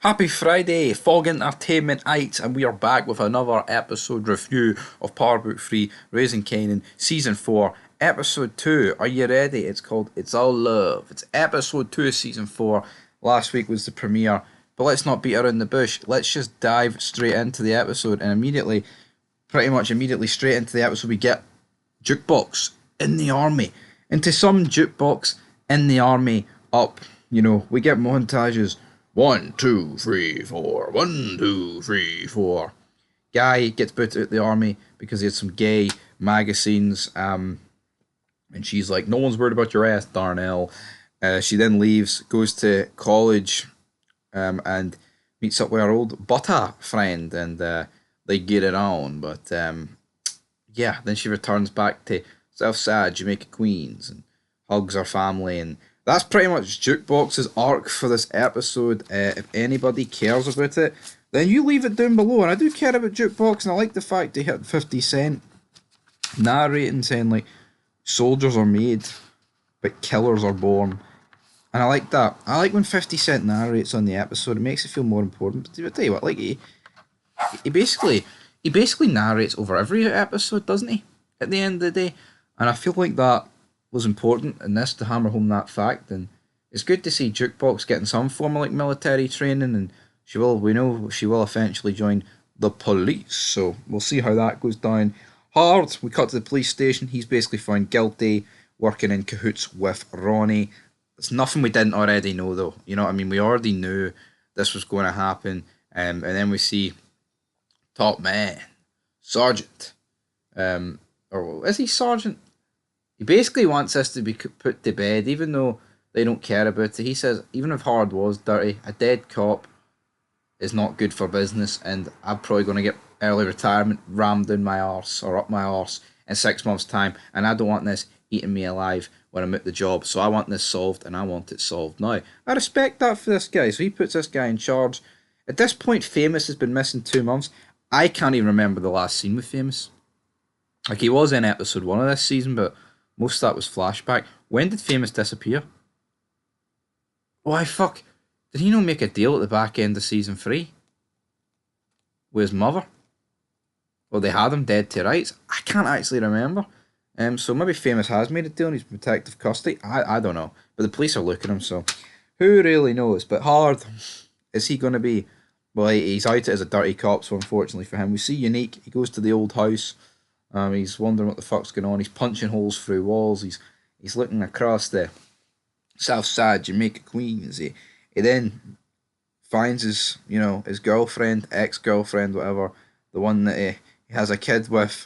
Happy Friday, Fog Entertainmentites, and we are back with another episode review of Power Book 3 Raising Kanan Season 4, Episode 2. Are you ready? It's called It's All Love. It's Episode 2 of Season 4. Last week was the premiere, but let's not beat around the bush. Let's just dive straight into the episode, and pretty much immediately straight into the episode, we get Jukebox in the army. Into some Jukebox in the army up. We get montages. 1, 2, 3, 4. 1, 2, 3, 4. Guy gets put out the army because he had some gay magazines. And she's like, "No one's worried about your ass, Darnell." She then leaves, goes to college, and meets up with her old butter friend, and they get it on. But yeah, then she returns back to Southside, Jamaica, Queens, and hugs her family, and that's pretty much Jukebox's arc for this episode. If anybody cares about it, then you leave it down below. And I do care about Jukebox, and I like the fact they hit 50 Cent narrating, saying like, soldiers are made, but killers are born. And I like that. I like when 50 Cent narrates on the episode. It makes it feel more important. But I tell you what, like he basically narrates over every episode, doesn't he? At the end of the day, and I feel like that was important in this to hammer home that fact. And it's good to see Jukebox getting some form of like military training, and we know she will eventually join the police. So we'll see how that goes down. Hard, we cut to the police station. He's basically found guilty, working in cahoots with Ronnie. It's nothing we didn't already know, though. You know what I mean? We already knew this was going to happen. And then we see top man, Sergeant. Or is he Sergeant? He basically wants us to be put to bed, even though they don't care about it. He says, even if Hard was dirty, a dead cop is not good for business, and I'm probably going to get early retirement rammed in my arse, or up my arse, in 6 months' time, and I don't want this eating me alive when I'm at the job, so I want this solved, and I want it solved now. I respect that for this guy, so he puts this guy in charge. At this point, Famous has been missing 2 months. I can't even remember the last scene with Famous. Like, he was in episode 1 of this season, but most of that was flashback. When did Famous disappear? Why, fuck. Did he not make a deal at the back end of season 3? With his mother? Well, they had him dead to rights. I can't actually remember. So maybe Famous has made a deal and he's in protective custody. I don't know. But the police are looking at him, so who really knows? But Hard, is he going to be... Well, he's out as a dirty cop, so unfortunately for him. We see Unique. He goes to the old house. He's wondering what the fuck's going on. He's punching holes through walls. He's looking across the south side, Jamaica, Queens. He then finds his girlfriend, ex-girlfriend, whatever, the one that he has a kid with,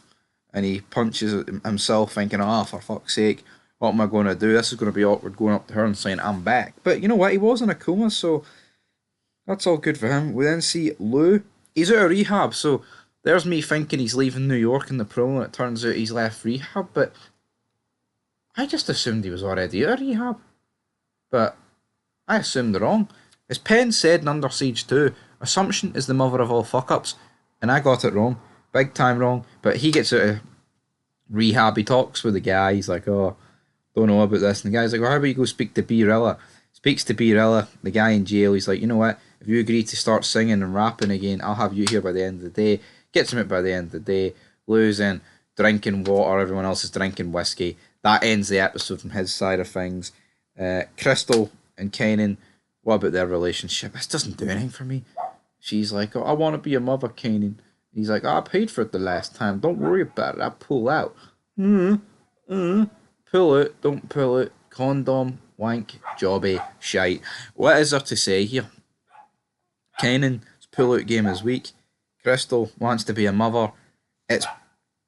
and he punches himself thinking, for fuck's sake, what am I going to do? This is going to be awkward going up to her and saying, I'm back. But you know what? He was in a coma, so that's all good for him. We then see Lou. He's out of rehab, so there's me thinking he's leaving New York in the promo, and it turns out he's left rehab, but I just assumed he was already out of rehab. But I assumed wrong. As Penn said in Under Siege 2, assumption is the mother of all fuck-ups, and I got it wrong. Big time wrong. But he gets out of rehab, he talks with the guy, he's like, don't know about this, and the guy's like, how about you go speak to B-Rilla? Speaks to B-Rilla, the guy in jail, he's like, you know what, if you agree to start singing and rapping again, I'll have you here by the end of the day. Gets him out by the end of the day. Losing, drinking water, everyone else is drinking whiskey. That ends the episode from his side of things. Crystal and Kanan, what about their relationship? This doesn't do anything for me. She's like, I want to be a mother, Kanan. He's like, I paid for it the last time. Don't worry about it. I'll pull out. Pull it. Don't pull it. Condom, wank, jobby, shite. What is there to say here? Kanan's pull-out game is weak. Crystal wants to be a mother. It's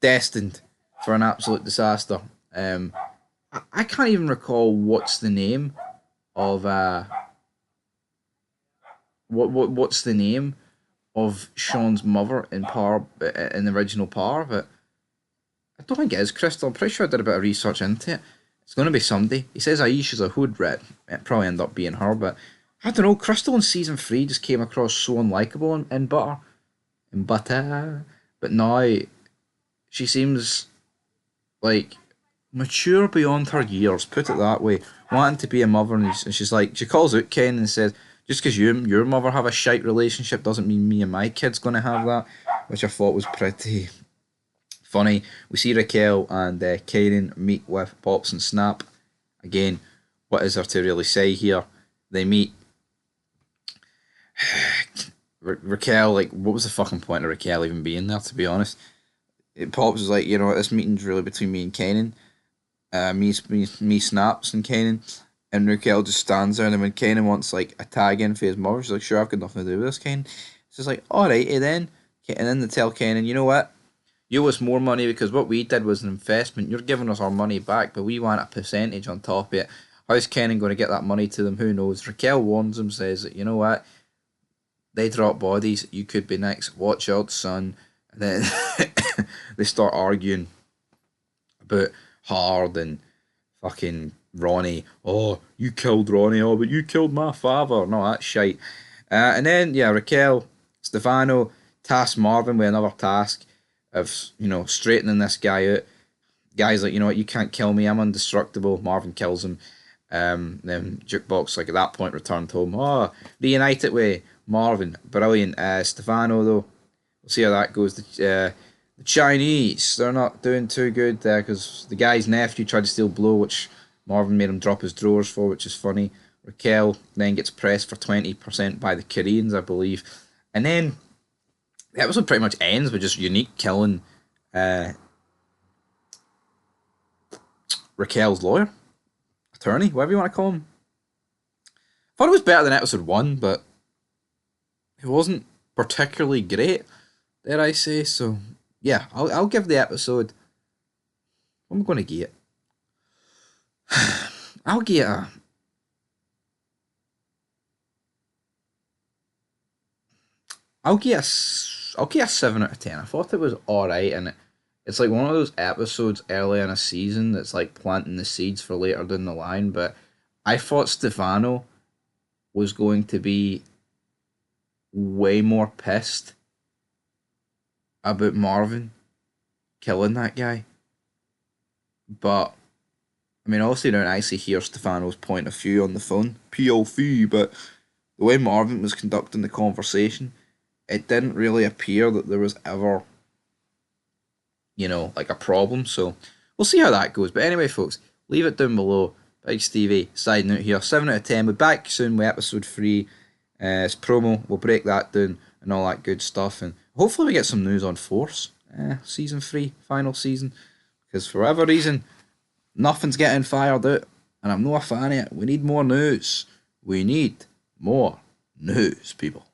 destined for an absolute disaster. I can't even recall what's the name of what's the name of Sean's mother in the original Power, but I don't think it is Crystal. I'm pretty sure I did a bit of research into it. It's going to be somebody. He says Aisha's a hood rat. It probably end up being her, but I don't know. Crystal in season 3 just came across so unlikable in Butter. But now she seems like mature beyond her years, put it that way, wanting to be a mother, and she's like, she calls out Ken and says, Just because you and your mother have a shite relationship doesn't mean me and my kid's going to have that, which I thought was pretty funny. We see Raquel and Kanan meet with Pops and Snap. Again, what is there to really say here? They meet. Raquel, like, what was the fucking point of Raquel even being there, to be honest? Pops was like, this meeting's really between me and Kanan. Me Snaps and Kanan. And Raquel just stands there, and then when Kanan wants, like, a tag in for his mother, she's like, sure, I've got nothing to do with this, Kanan. She's like, alrighty then. And then they tell Kanan, you know what? You owe us more money because what we did was an investment. You're giving us our money back, but we want a percentage on top of it. How's Kanan going to get that money to them? Who knows? Raquel warns him, says that, you know what? They drop bodies. You could be next. Watch out, son. And then they start arguing about Hard and fucking Ronnie. Oh, you killed Ronnie. Oh, but you killed my father. No, that's shite. And then, yeah, Raquel, Stefano, task Marvin with another task of, straightening this guy out. Guy's like, you know what, you can't kill me. I'm indestructible. Marvin kills him. Then Jukebox, like, at that point, returned home. Oh, reunite it with Marvin. Brilliant. Stefano, though, we'll see how that goes. The Chinese, they're not doing too good there because the guy's nephew tried to steal Blow, which Marvin made him drop his drawers for, which is funny. Raquel then gets pressed for 20% by the Koreans, I believe. And then the episode pretty much ends with just Unique killing Raquel's lawyer, attorney, whatever you want to call him. I thought it was better than episode 1, but it wasn't particularly great, dare I say. So, yeah, I'll give the episode... What am I going to give it? I'll give it a... I'll give a 7 out of 10. I thought it was alright, and it's like one of those episodes early in a season that's like planting the seeds for later down the line, but I thought Stefano was going to be way more pissed about Marvin killing that guy. But, I mean, obviously don't actually hear Stefano's point of view on the phone, POV, but the way Marvin was conducting the conversation, it didn't really appear that there was ever, like a problem. So we'll see how that goes. But anyway, folks, leave it down below. Big Stevie signing out here. 7 out of 10. We're back soon with episode 3. It's promo. We'll break that down and all that good stuff. And hopefully we get some news on Force. Season 3, final season. Because for whatever reason, nothing's getting fired out. And I'm not a fan of it. We need more news. We need more news, people.